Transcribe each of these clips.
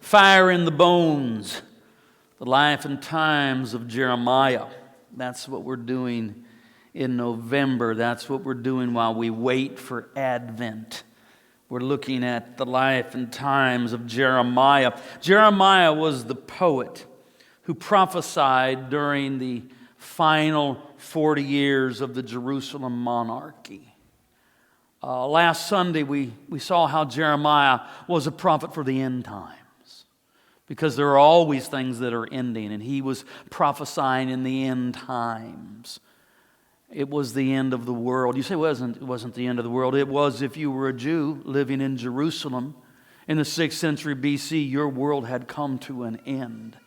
Fire in the Bones, the life and times of Jeremiah. That's what we're doing in November. That's what we're doing while we wait for Advent. We're looking at the life and times of Jeremiah. Jeremiah was the poet who prophesied during the final 40 years of the Jerusalem monarchy. Last Sunday, we saw how Jeremiah was a prophet for the end times, because there are always things that are ending, and he was prophesying in the end times. It was the end of the world. You say it wasn't the end of the world. It was if you were a Jew living in Jerusalem in the 6th century BC, your world had come to an end.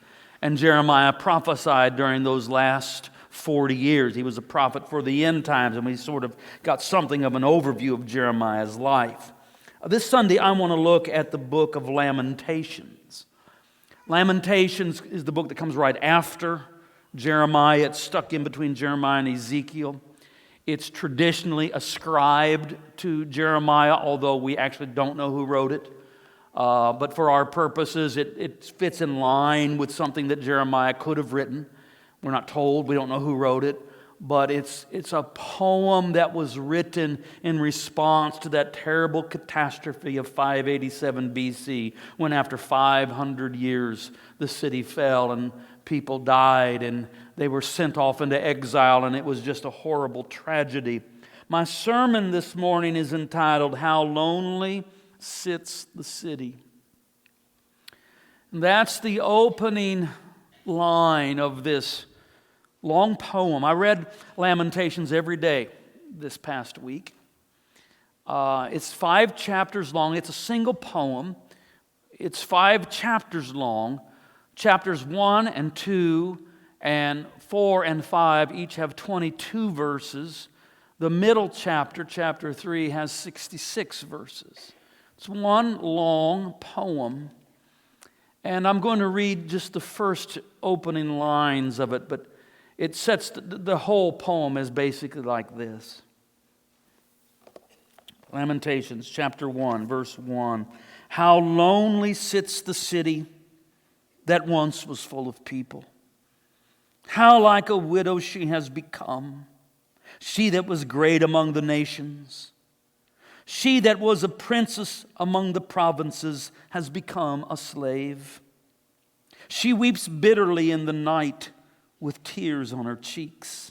And Jeremiah prophesied during those last 40 years. He was a prophet for the end times, and we sort of got something of an overview of Jeremiah's life. This Sunday, I want to look at the book of Lamentations. Lamentations is the book that comes right after Jeremiah. It's stuck in between Jeremiah and Ezekiel. It's traditionally ascribed to Jeremiah, although we actually don't know who wrote it. But for our purposes, it fits in line with something that Jeremiah could have written. We're not told. We don't know who wrote it. But it's a poem that was written in response to that terrible catastrophe of 587 BC, when after 500 years the city fell and people died and they were sent off into exile, and it was just a horrible tragedy. My sermon this morning is entitled, "How Lonely Sits the City." And that's the opening line of this long poem. I read Lamentations every day this past week. It's 5 chapters long. It's a single poem. It's 5 chapters long. Chapters 1 and 2 and 4 and 5 each have 22 verses. The middle chapter, chapter 3, has 66 verses. It's one long poem. And I'm going to read just the first opening lines of it, but it sets the whole poem is basically like this. Lamentations chapter 1, verse 1. How lonely sits the city that once was full of people. How like a widow she has become, she that was great among the nations. She that was a princess among the provinces has become a slave. She weeps bitterly in the night with tears on her cheeks.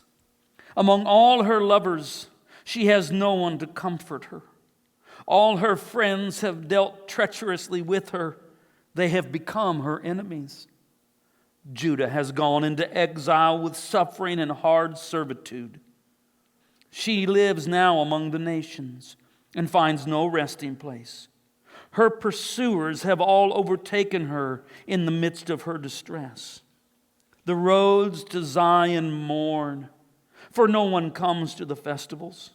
Among all her lovers, she has no one to comfort her. All her friends have dealt treacherously with her. They have become her enemies. Judah has gone into exile with suffering and hard servitude. She lives now among the nations and finds no resting place. Her pursuers have all overtaken her in the midst of her distress. The roads to Zion mourn, for no one comes to the festivals.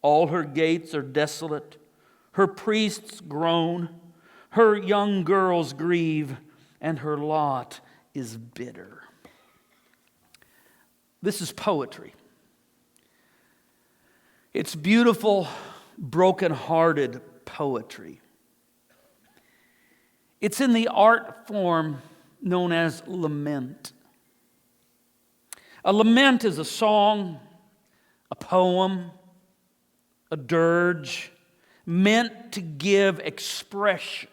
All her gates are desolate. Her priests groan. Her young girls grieve, and her lot is bitter. This is poetry. It's beautiful, broken-hearted poetry. It's in the art form known as lament. A lament is a song, a poem, a dirge, meant to give expression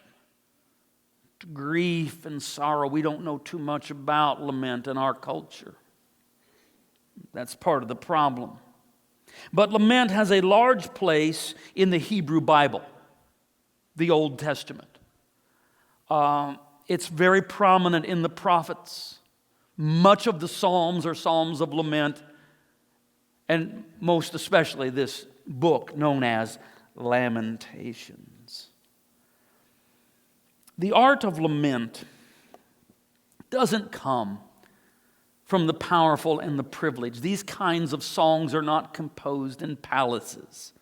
to grief and sorrow. We don't know too much about lament in our culture. That's part of the problem. But lament has a large place in the Hebrew Bible, the Old Testament. It's very prominent in the prophets. Much of the Psalms are Psalms of lament, and most especially this book known as Lamentations. The art of lament doesn't come from the powerful and the privileged. These kinds of songs are not composed in palaces.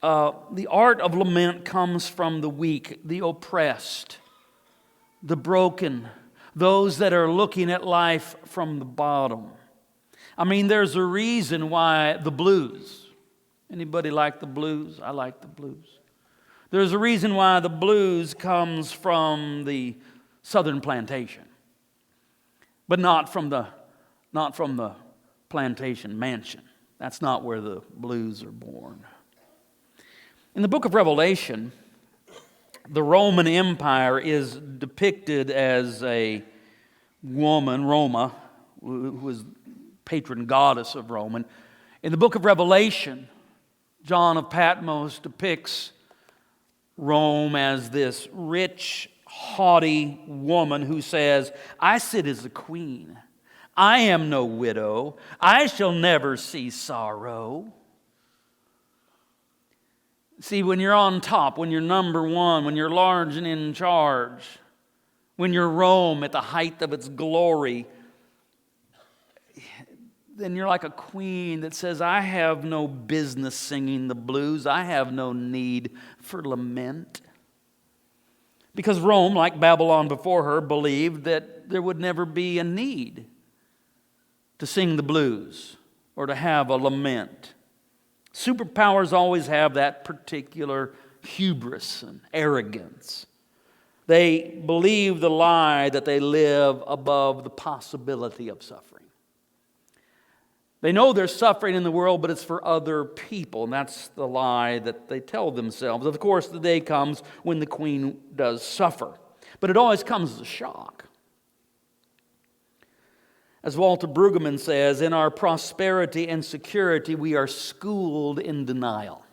The art of lament comes from the weak, the oppressed, the broken, those that are looking at life from the bottom. I mean, there's a reason why the blues. Anybody like the blues? I like the blues. There's a reason why the blues comes from the southern plantation, but not from the plantation mansion. That's not where the blues are born. In the book of Revelation, the Roman Empire is depicted as a woman, Roma, who was patron goddess of Rome. In the book of Revelation, John of Patmos depicts Rome as this rich, haughty woman who says, I sit as a queen. I am no widow. I shall never see sorrow. See, when you're on top, when you're number one, when you're large and in charge, when you're Rome at the height of its glory, then you're like a queen that says, I have no business singing the blues. I have no need for lament. Because Rome, like Babylon before her, believed that there would never be a need to sing the blues or to have a lament. Superpowers always have that particular hubris and arrogance. They believe the lie that they live above the possibility of suffering. They know there's suffering in the world, but it's for other people, and that's the lie that they tell themselves. Of course, the day comes when the queen does suffer, but it always comes as a shock. As Walter Brueggemann says, in our prosperity and security, we are schooled in denial.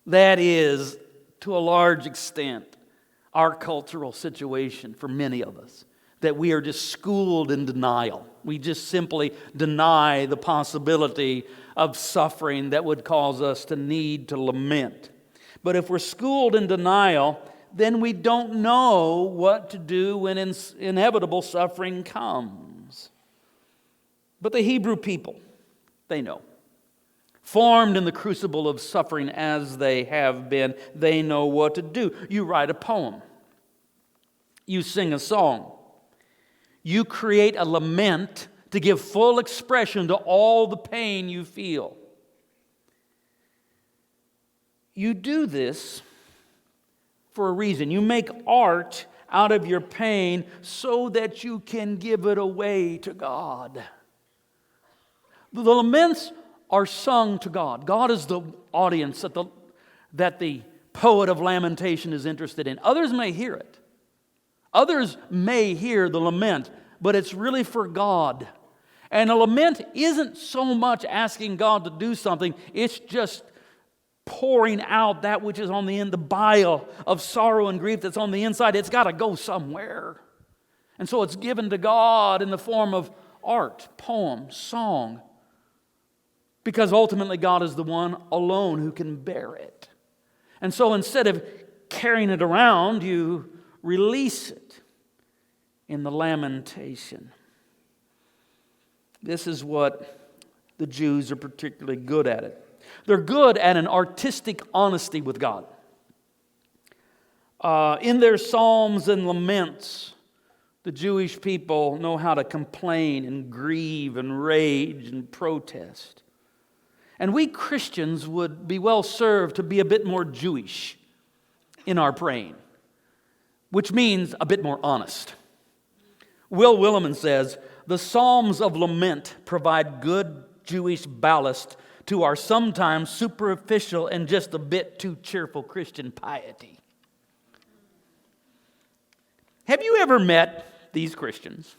That is, to a large extent, our cultural situation for many of us, that we are just schooled in denial. We just simply deny the possibility of suffering that would cause us to need to lament. But if we're schooled in denial, then we don't know what to do when inevitable suffering comes. But the Hebrew people, they know. Formed in the crucible of suffering as they have been, they know what to do. You write a poem. You sing a song. You create a lament to give full expression to all the pain you feel. You do this for a reason. You make art out of your pain so that you can give it away to God. The laments are sung to God. God is the audience that the poet of lamentation is interested in. Others may hear it. Others may hear the lament, but it's really for God. And a lament isn't so much asking God to do something, it's just pouring out that which is on the end, the bile of sorrow and grief that's on the inside. It's got to go somewhere. And so it's given to God in the form of art, poem, song, because ultimately God is the one alone who can bear it. And so instead of carrying it around, you release it in the lamentation. This is what the Jews are particularly good at it. They're good at an artistic honesty with God. In their psalms and laments, the Jewish people know how to complain and grieve and rage and protest. And we Christians would be well served to be a bit more Jewish in our praying, which means a bit more honest. Will Willimon says, the Psalms of Lament provide good Jewish ballast to our sometimes superficial and just a bit too cheerful Christian piety. Have you ever met these Christians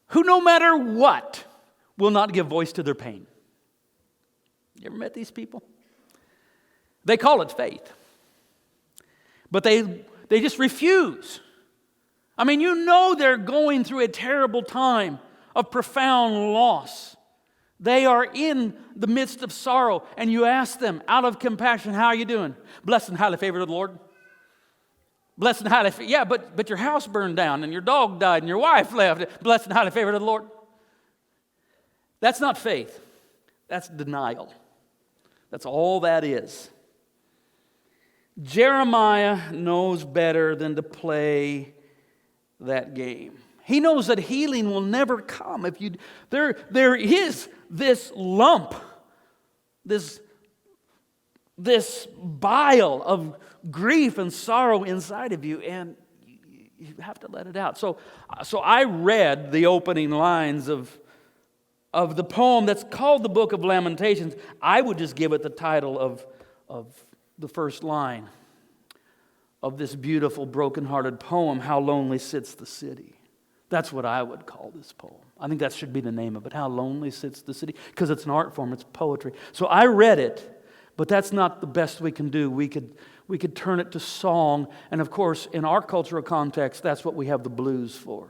who, no matter what, will not give voice to their pain? You ever met these people? They call it faith, but they just refuse. I mean, you know they're going through a terrible time of profound loss. They are in the midst of sorrow, and you ask them out of compassion, how are you doing? Blessed and highly favored of the Lord. Blessed and highly favored. Yeah, but your house burned down, and your dog died, and your wife left. Blessed and highly favored of the Lord. That's not faith. That's denial. That's all that is. Jeremiah knows better than to play that game. He knows that healing will never come if you. There is this lump, this this bile of grief and sorrow inside of you, and you have to let it out. So I read the opening lines of the poem that's called the Book of Lamentations. I would just give it the title of the first line of this beautiful, broken-hearted poem, How Lonely Sits the City. That's what I would call this poem. I think that should be the name of it, How Lonely Sits the City, because it's an art form, it's poetry. So I read it, but that's not the best we can do. We could turn it to song, and of course, in our cultural context, that's what we have the blues for.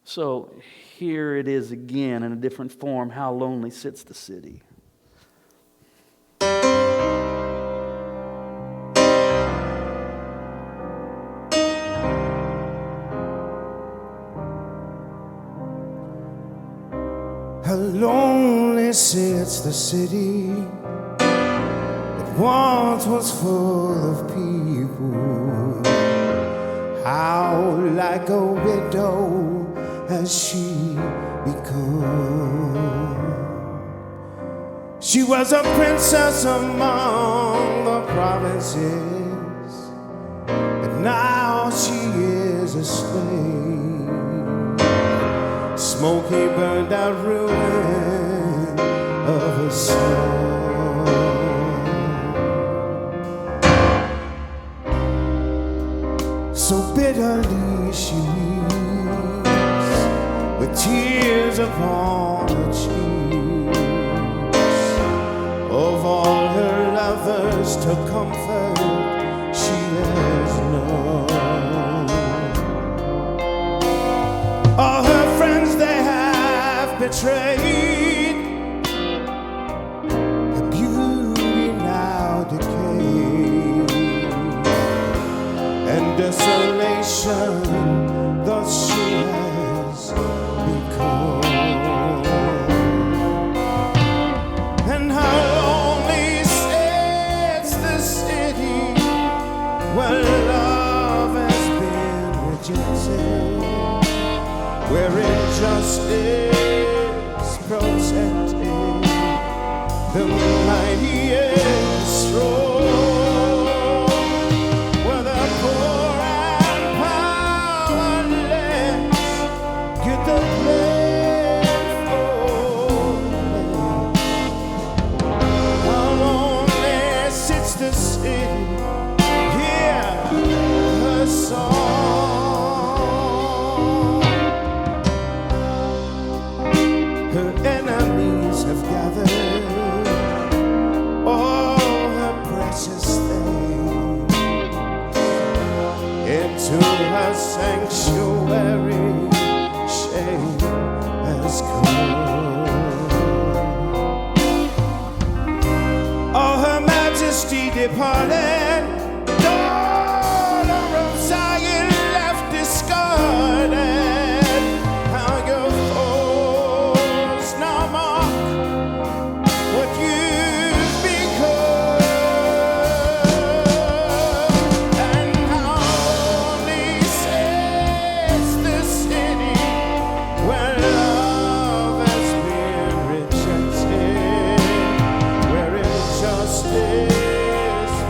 So here it is again in a different form, How Lonely Sits the City. How lonely sits the city that once was full of people. How like a widow has she become. She was a princess among the provinces, but now she is a slave. Smoky burned out ruin of her soul. So bitterly she weeps, with tears upon her cheeks. Of all her lovers to comfort she has none. All her friends they have betrayed. Her beauty now decayed, and desolation thus she has become. And how lonely sits the city where love has been rejected, where injustice protected the mightiest strong, where the poor and powerless get the blame for the land. How lonely sits the city, hear her song. Her enemies have gathered all her precious things into her sanctuary. Shame has come. All her majesty departed, daughter of Zion left discarded. How your foes now mock what you've become, and how lonely sits the city where love has been rejected, where injustice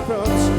protected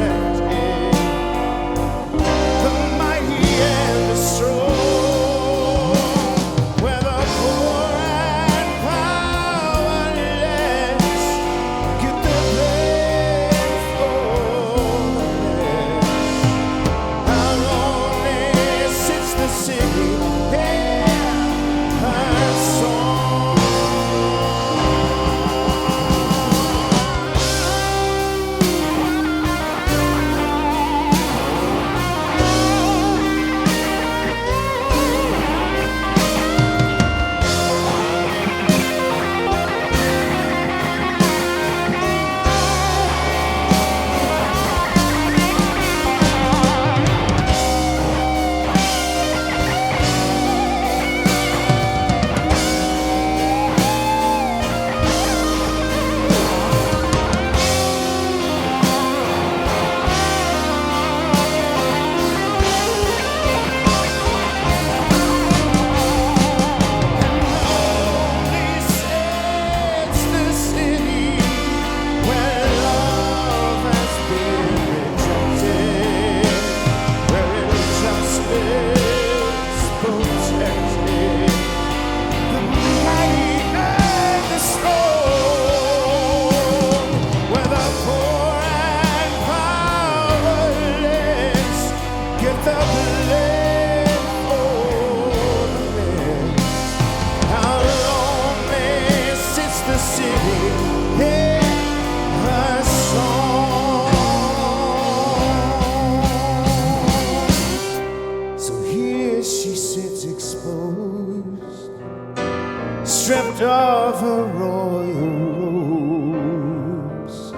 of her royal robes.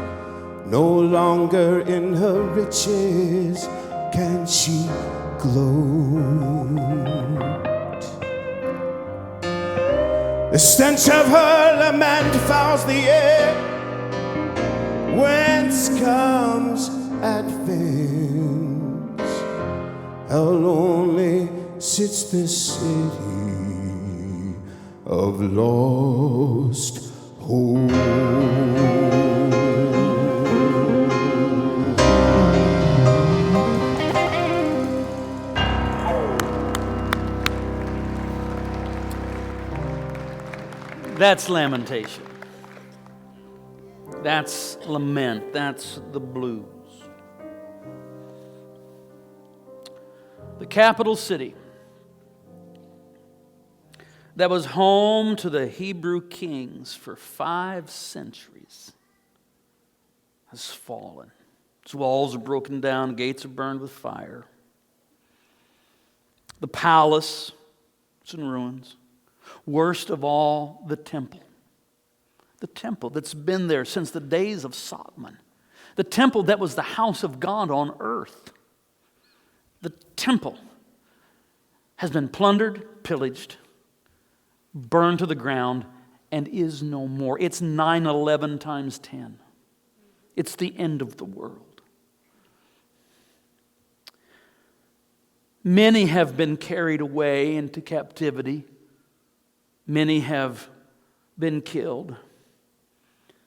No longer in her riches can she gloat. The stench of her lament fouls the air, whence comes Advent. How lonely sits the city of lost hope. That's lamentation. That's lament. That's the blues. The capital city that was home to the Hebrew kings for 5 centuries has fallen. Its walls are broken down, gates are burned with fire. The palace is in ruins. Worst of all, the temple. The temple that's been there since the days of Solomon. The temple that was the house of God on earth. The temple has been plundered, pillaged, burned to the ground, and is no more. It's 9/11 times 10. It's the end of the world. Many have been carried away into captivity. Many have been killed.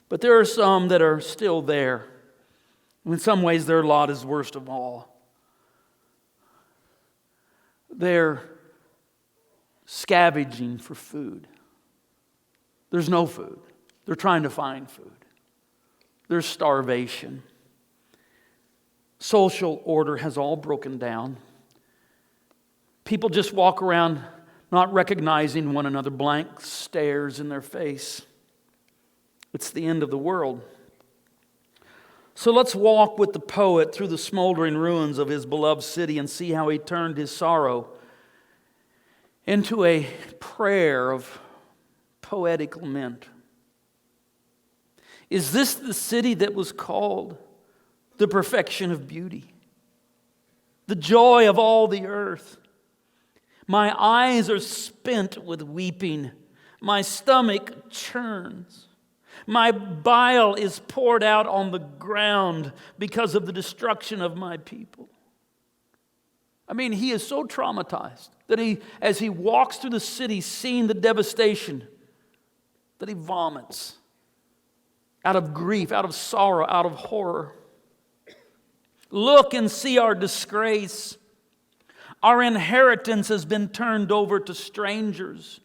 But there are some that are still there. In some ways, their lot is worst of all. They're scavenging for food. There's no food. They're trying to find food. There's starvation. Social order has all broken down. People just walk around not recognizing one another, blank stares in their face. It's the end of the world. So let's walk with the poet through the smoldering ruins of his beloved city and see how he turned his sorrow into a prayer of poetic lament. Is this the city that was called the perfection of beauty, the joy of all the earth? My eyes are spent with weeping. My stomach churns. My bile is poured out on the ground because of the destruction of my people. I mean, he is so traumatized that as he walks through the city seeing the devastation, that he vomits out of grief, out of sorrow, out of horror. Look and see our disgrace. Our inheritance has been turned over to strangers,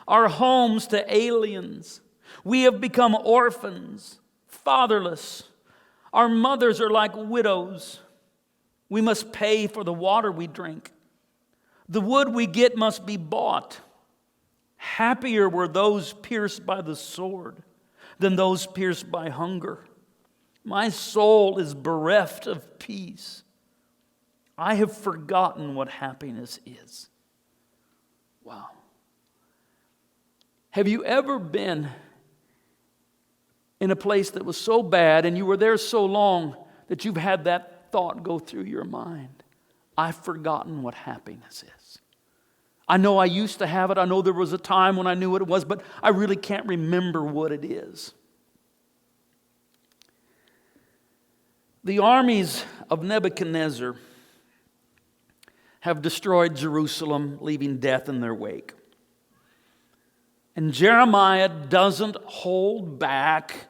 our homes to aliens. We have become orphans, fatherless. Our mothers are like widows. We must pay for the water we drink. The wood we get must be bought. Happier were those pierced by the sword than those pierced by hunger. My soul is bereft of peace. I have forgotten what happiness is. Wow. Have you ever been in a place that was so bad and you were there so long that you've had that thought go through your mind? I've forgotten what happiness is. I know I used to have it. I know there was a time when I knew what it was, but I really can't remember what it is. The armies of Nebuchadnezzar have destroyed Jerusalem, leaving death in their wake. And Jeremiah doesn't hold back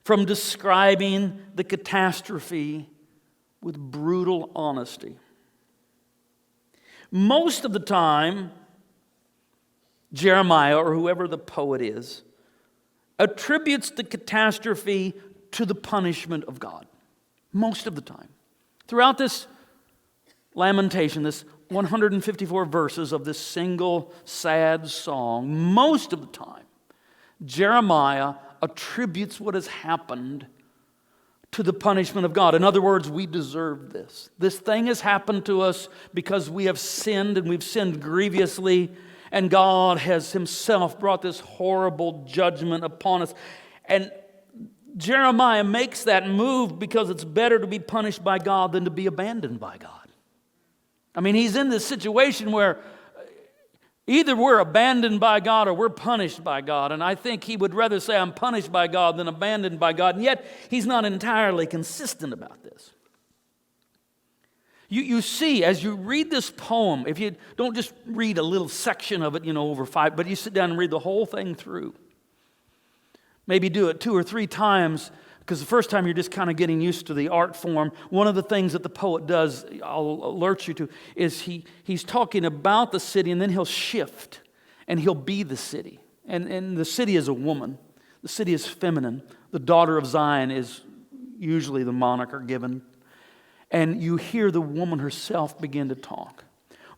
from describing the catastrophe with brutal honesty. Most of the time, Jeremiah, or whoever the poet is, attributes the catastrophe to the punishment of God. Most of the time. Throughout this lamentation, this 154 verses of this single sad song, most of the time, Jeremiah attributes what has happened to the punishment of God. In other words, we deserve this. This thing has happened to us because we have sinned, and we've sinned grievously, and God has himself brought this horrible judgment upon us. And Jeremiah makes that move because it's better to be punished by God than to be abandoned by God. I mean, he's in this situation where either we're abandoned by God or we're punished by God. And I think he would rather say I'm punished by God than abandoned by God. And yet, he's not entirely consistent about this. You see, as you read this poem, if you don't just read a little section of it, over 5, but you sit down and read the whole thing through. Maybe do it 2 or 3 times, because the first time you're just kind of getting used to the art form. One of the things that the poet does, I'll alert you to, is he's talking about the city, and then he'll shift, and he'll be the city. And the city is a woman. The city is feminine. The daughter of Zion is usually the moniker given. And you hear the woman herself begin to talk.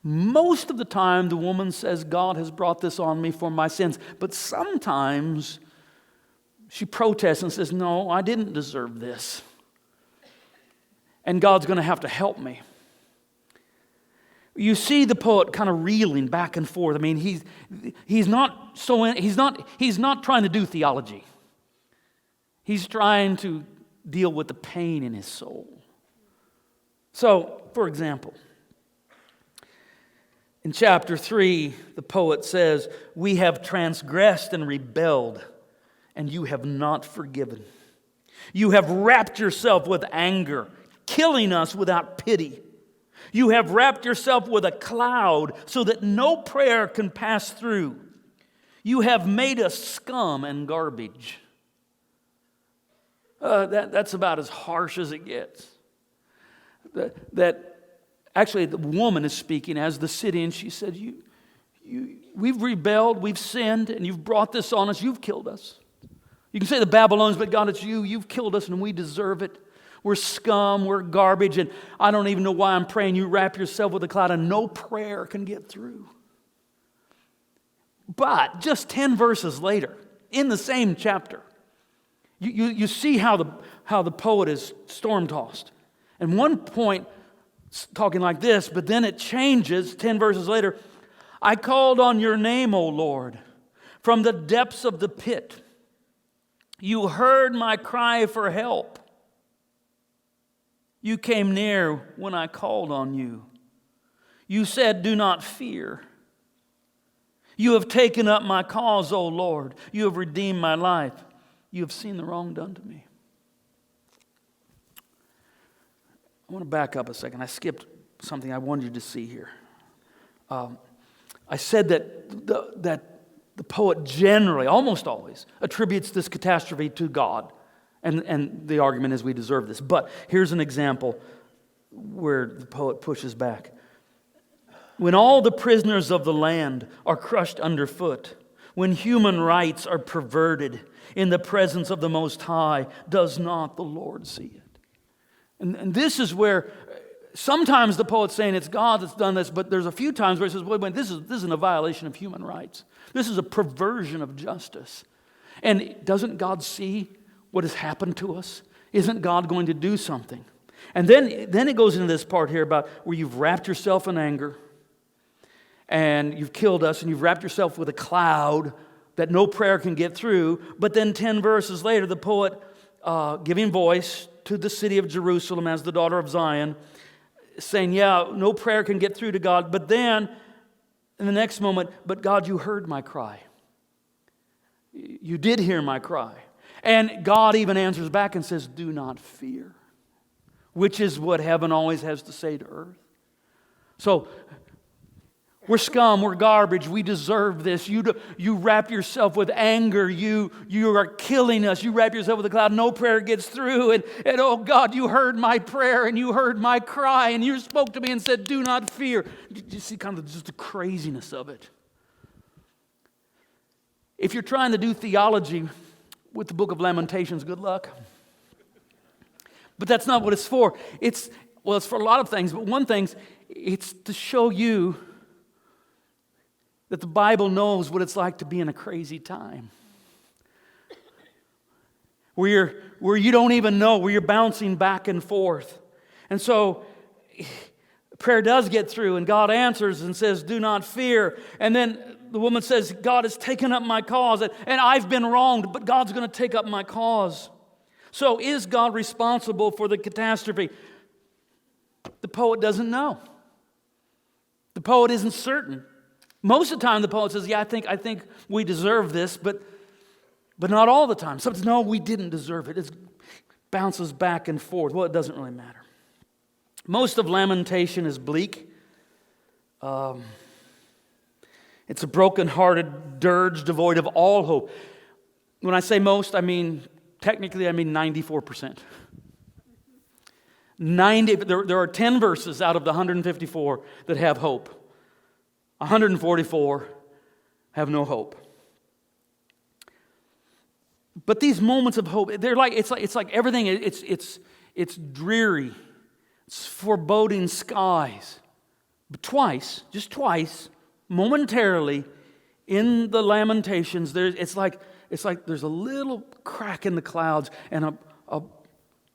Most of the time, the woman says, God has brought this on me for my sins. But sometimes she protests and says, no, I didn't deserve this. And God's going to have to help me. You see the poet kind of reeling back and forth. I mean, he's not trying to do theology. He's trying to deal with the pain in his soul. So, for example, in chapter 3, the poet says, we have transgressed and rebelled, and you have not forgiven. You have wrapped yourself with anger, killing us without pity. You have wrapped yourself with a cloud so that no prayer can pass through. You have made us scum and garbage. That's about as harsh as it gets. That actually the woman is speaking as the city, and she said, we've rebelled, we've sinned, and you've brought this on us, you've killed us. You can say the Babylonians, but God, it's you've killed us, and we deserve it. We're scum, we're garbage, and I don't even know why I'm praying. You wrap yourself with a cloud, and no prayer can get through. But just 10 verses later, in the same chapter, you see how the poet is storm-tossed. And one point, talking like this, but then it changes 10 verses later. I called on your name, O Lord, from the depths of the pit. You heard my cry for help. You came near when I called on you. You said, do not fear. You have taken up my cause, O Lord. You have redeemed my life. You have seen the wrong done to me. I want to back up a second. I skipped something I wanted you to see here. I said that the poet generally, almost always, attributes this catastrophe to God. And the argument is we deserve this. But here's an example where the poet pushes back. When all the prisoners of the land are crushed underfoot, when human rights are perverted in the presence of the Most High, does not the Lord see it? And this is where sometimes the poet's saying it's God that's done this, but there's a few times where he says, wait, this isn't a violation of human rights. This is a perversion of justice. And doesn't God see what has happened to us? Isn't God going to do something? And then it goes into this part here about where you've wrapped yourself in anger and you've killed us and you've wrapped yourself with a cloud that no prayer can get through. But then 10 verses later, the poet giving voice to the city of Jerusalem as the daughter of Zion, saying, yeah, no prayer can get through to God. But then, in the next moment, but God, you heard my cry. You did hear my cry. And God even answers back and says, do not fear, which is what heaven always has to say to earth. So, we're scum, we're garbage, we deserve this. You wrap yourself with anger, you are killing us, you wrap yourself with a cloud, no prayer gets through, and oh God, you heard my prayer and you heard my cry, and you spoke to me and said, do not fear. You see kind of just the craziness of it. If you're trying to do theology with the book of Lamentations, good luck. But that's not what it's for. It's for a lot of things, but one thing, it's to show you that the Bible knows what it's like to be in a crazy time. Where you don't even know, where you're bouncing back and forth. And so prayer does get through and God answers and says, do not fear. And then the woman says, God has taken up my cause, and I've been wronged, but God's going to take up my cause. So is God responsible for the catastrophe? The poet doesn't know. The poet isn't certain. Most of the time the poet says, yeah, I think we deserve this, but not all the time. Sometimes, no, we didn't deserve it. It bounces back and forth. Well, it doesn't really matter. Most of Lamentation is bleak. It's a broken-hearted dirge devoid of all hope. When I say most, technically I mean 94%. There are 10 verses out of the 154 that have hope. 144 have no hope. But these moments of hope, it's like everything. It's dreary. It's foreboding skies. But just twice, momentarily, in the Lamentations, it's like there's a little crack in the clouds, and a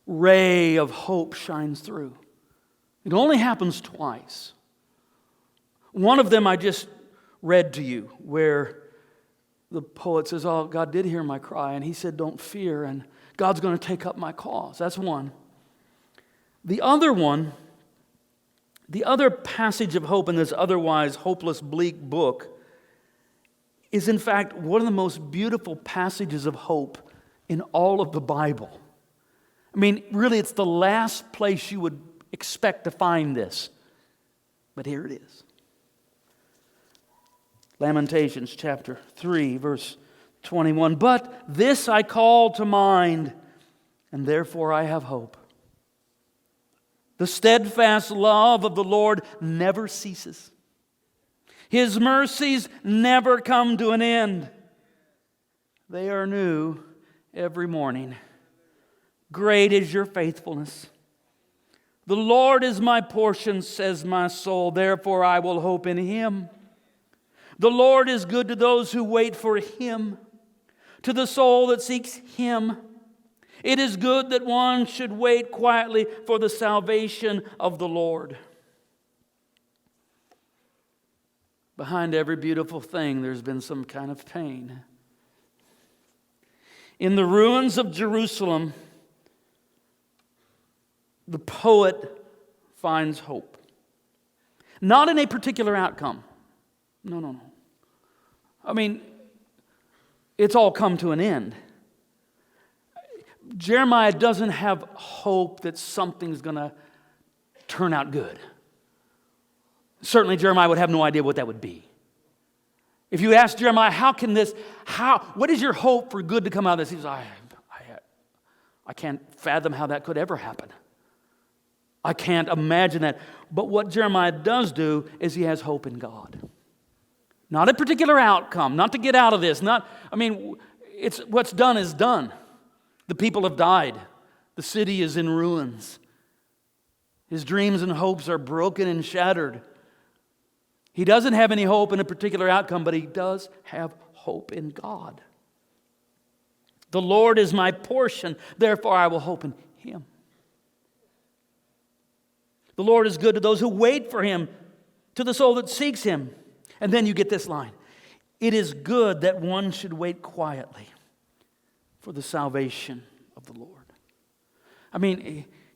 ray of hope shines through. It only happens twice. One of them I just read to you, where the poet says, oh, God did hear my cry, and he said, don't fear, and God's going to take up my cause. That's one. The other one, the other passage of hope in this otherwise hopeless, bleak book is, in fact, one of the most beautiful passages of hope in all of the Bible. Really, it's the last place you would expect to find this. But here it is. Lamentations chapter 3, verse 21. But this I call to mind, and therefore I have hope. The steadfast love of the Lord never ceases. His mercies never come to an end. They are new every morning. Great is your faithfulness. The Lord is my portion, says my soul. Therefore I will hope in Him. The Lord is good to those who wait for Him, to the soul that seeks Him. It is good that one should wait quietly for the salvation of the Lord. Behind every beautiful thing, there's been some kind of pain. In the ruins of Jerusalem, the poet finds hope. Not in a particular outcome. No. It's all come to an end. Jeremiah doesn't have hope that something's going to turn out good. Certainly Jeremiah would have no idea what that would be. If you ask Jeremiah, what is your hope for good to come out of this? He says, I can't fathom how that could ever happen. I can't imagine that. But what Jeremiah does do is he has hope in God. Not a particular outcome, not to get out of this. It's what's done is done. The people have died. The city is in ruins. His dreams and hopes are broken and shattered. He doesn't have any hope in a particular outcome, but he does have hope in God. The Lord is my portion, therefore I will hope in Him. The Lord is good to those who wait for Him, to the soul that seeks Him. And then you get this line. It is good that one should wait quietly for the salvation of the Lord.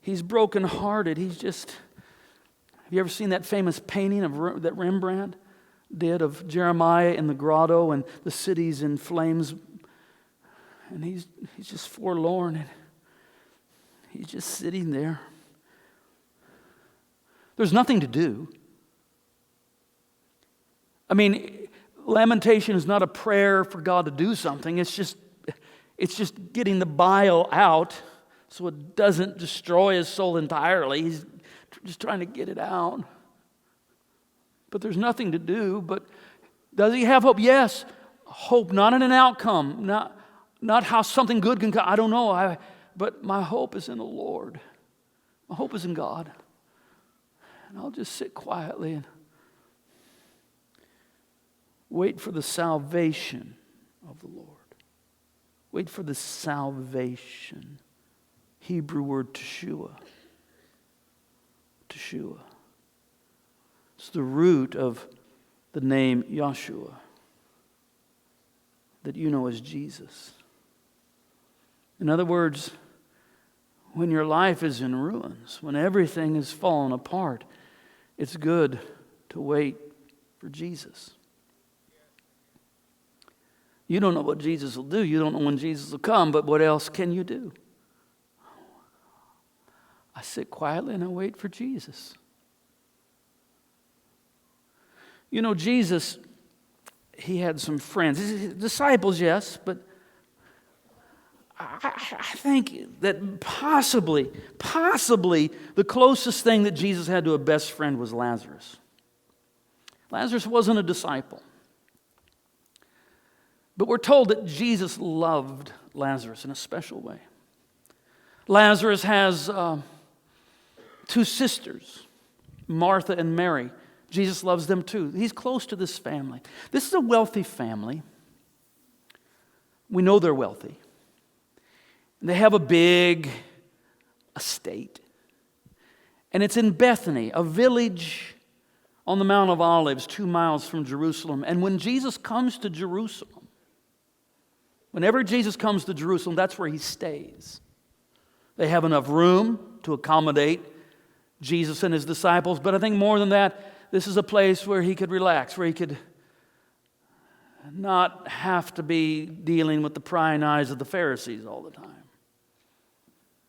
He's brokenhearted. Have you ever seen that famous painting that Rembrandt did of Jeremiah in the grotto and the city's in flames? And he's just forlorn, and he's just sitting there. There's nothing to do. Lamentation is not a prayer for God to do something. It's just getting the bile out so it doesn't destroy his soul entirely. He's just trying to get it out. But there's nothing to do. But does he have hope? Yes. Hope, not in an outcome, not how something good can come. I don't know. But my hope is in the Lord. My hope is in God. And I'll just sit quietly and wait for the salvation of the Lord. Wait for the salvation. Hebrew word teshua. Teshua. It's the root of the name Yahshua. that you know as Jesus. In other words, when your life is in ruins, when everything is fallen apart, it's good to wait for Jesus. You don't know what Jesus will do. You don't know when Jesus will come, but what else can you do? I sit quietly and I wait for Jesus. You know, Jesus, he had some friends. His disciples, yes, but I think that possibly the closest thing that Jesus had to a best friend was Lazarus. Lazarus wasn't a disciple. But we're told that Jesus loved Lazarus in a special way. Lazarus has two sisters, Martha and Mary. Jesus loves them too. He's close to this family. This is a wealthy family. We know they're wealthy. They have a big estate. And it's in Bethany, a village on the Mount of Olives, 2 miles from Jerusalem. And when Jesus comes to Jerusalem, whenever Jesus comes to Jerusalem, that's where he stays. They have enough room to accommodate Jesus and his disciples. But I think more than that, this is a place where he could relax, where he could not have to be dealing with the prying eyes of the Pharisees all the time.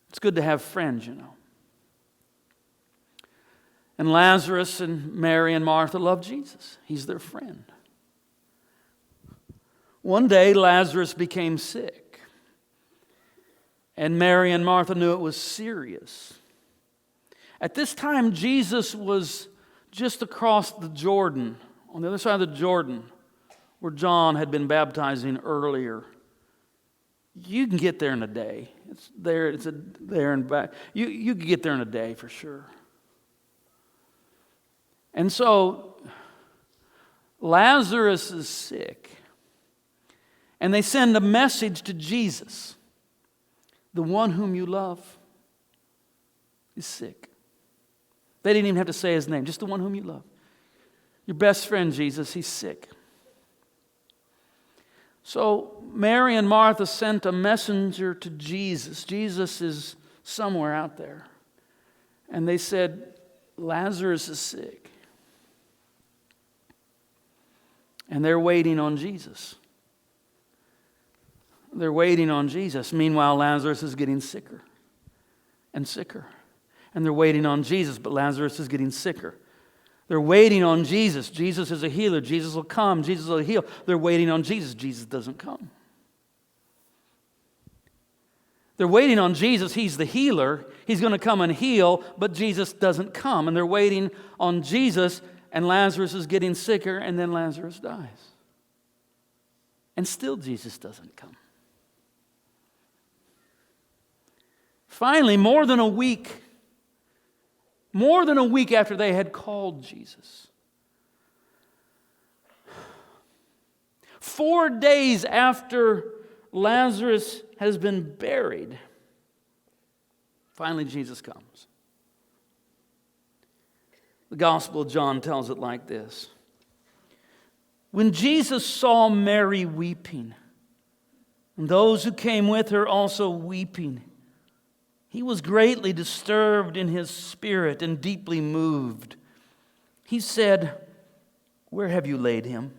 It's good to have friends, you know. And Lazarus and Mary and Martha love Jesus. He's their friend. One day, Lazarus became sick. And Mary and Martha knew it was serious. At this time, Jesus was just across the Jordan, on the other side of the Jordan, where John had been baptizing earlier. You can get there in a day. It's there and back. You can get there in a day for sure. And so Lazarus is sick. And they send a message to Jesus. The one whom you love is sick. They didn't even have to say his name, just the one whom you love. Your best friend, Jesus, he's sick. So Mary and Martha sent a messenger to Jesus. Jesus is somewhere out there. And they said, Lazarus is sick. And they're waiting on Jesus. They're waiting on Jesus. Meanwhile, Lazarus is getting sicker and sicker. And they're waiting on Jesus, but Lazarus is getting sicker. They're waiting on Jesus. Jesus is a healer. Jesus will come. Jesus will heal. They're waiting on Jesus. Jesus doesn't come. They're waiting on Jesus. He's the healer. He's going to come and heal, but Jesus doesn't come. And they're waiting on Jesus, and Lazarus is getting sicker, and then Lazarus dies. And still Jesus doesn't come. Finally, more than a week after they had called Jesus, 4 days after Lazarus has been buried, finally Jesus comes. The Gospel of John tells it like this. When Jesus saw Mary weeping, and those who came with her also weeping, he was greatly disturbed in his spirit and deeply moved. He said, "Where have you laid him?"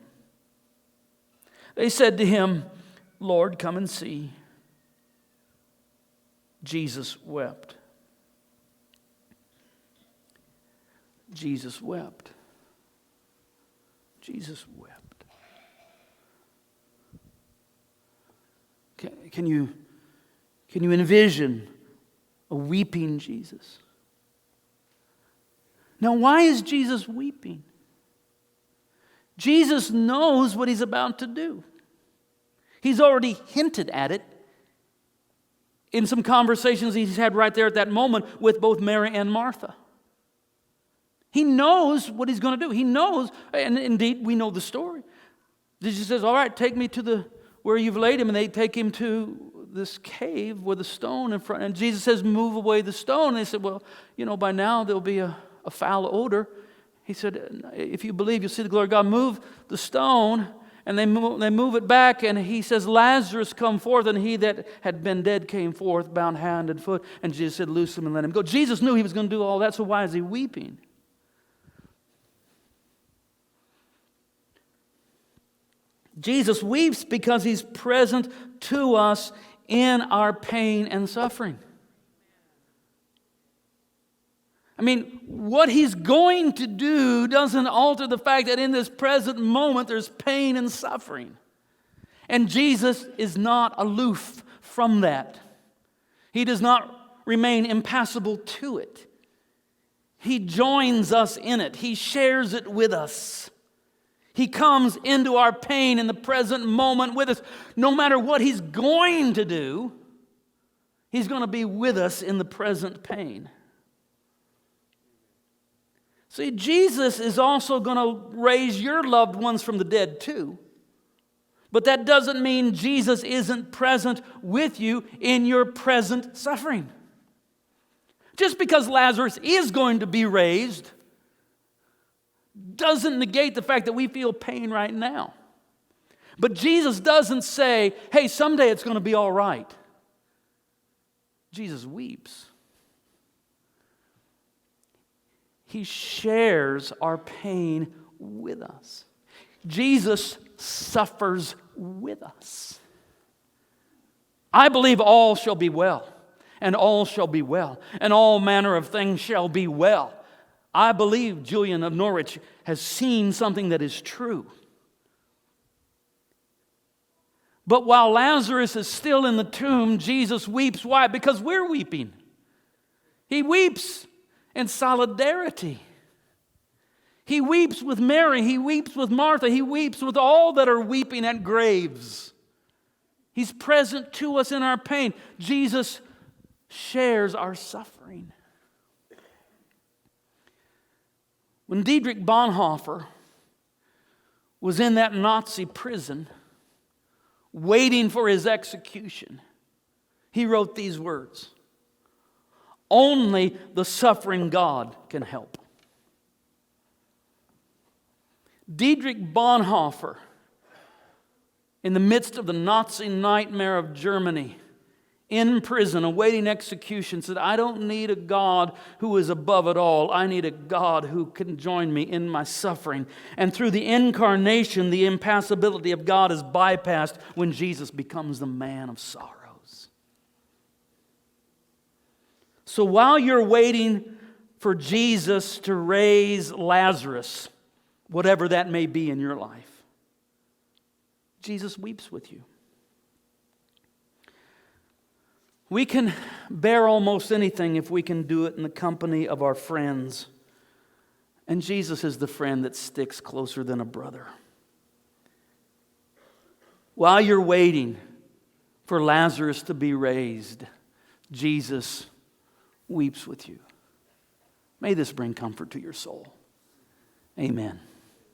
They said to him, "Lord, come and see." Jesus wept. Jesus wept. Jesus wept. Can you envision a weeping Jesus? Now, why is Jesus weeping? Jesus knows what he's about to do. He's already hinted at it in some conversations he's had right there at that moment with both Mary and Martha. He knows what he's going to do. He knows, and indeed we know the story. Jesus says, "All right, take me to where you've laid him," and they take him to this cave with a stone in front. And Jesus says, "Move away the stone." And they said, "Well, by now there'll be a foul odor." He said, "If you believe, you'll see the glory of God." Move the stone. And they move it back, and he says, Lazarus, come forth. And he that had been dead came forth, bound hand and foot. And Jesus said, loose him and let him go. Jesus knew he was going to do all that, so why is he weeping? Jesus weeps because he's present to us in our pain and suffering. I mean, what he's going to do doesn't alter the fact that in this present moment there's pain and suffering. And Jesus is not aloof from that. He does not remain impassible to it. He joins us in it. He shares it with us. He comes into our pain in the present moment with us. No matter what he's going to do, he's going to be with us in the present pain. See, Jesus is also going to raise your loved ones from the dead too. But that doesn't mean Jesus isn't present with you in your present suffering. Just because Lazarus is going to be raised doesn't negate the fact that we feel pain right now. But Jesus doesn't say, hey, someday it's going to be all right. Jesus weeps. He shares our pain with us. Jesus suffers with us. I believe all shall be well, and all shall be well, and all manner of things shall be well. I believe Julian of Norwich has seen something that is true. But while Lazarus is still in the tomb, Jesus weeps. Why? Because we're weeping. He weeps in solidarity. He weeps with Mary. He weeps with Martha. He weeps with all that are weeping at graves. He's present to us in our pain. Jesus shares our suffering. When Dietrich Bonhoeffer was in that Nazi prison, waiting for his execution, he wrote these words: only the suffering God can help. Dietrich Bonhoeffer, in the midst of the Nazi nightmare of Germany, in prison, awaiting execution, said, I don't need a God who is above it all. I need a God who can join me in my suffering. And through the incarnation, the impassibility of God is bypassed when Jesus becomes the man of sorrows. So while you're waiting for Jesus to raise Lazarus, whatever that may be in your life, Jesus weeps with you. We can bear almost anything if we can do it in the company of our friends. And Jesus is the friend that sticks closer than a brother. While you're waiting for Lazarus to be raised, Jesus weeps with you. May this bring comfort to your soul. Amen.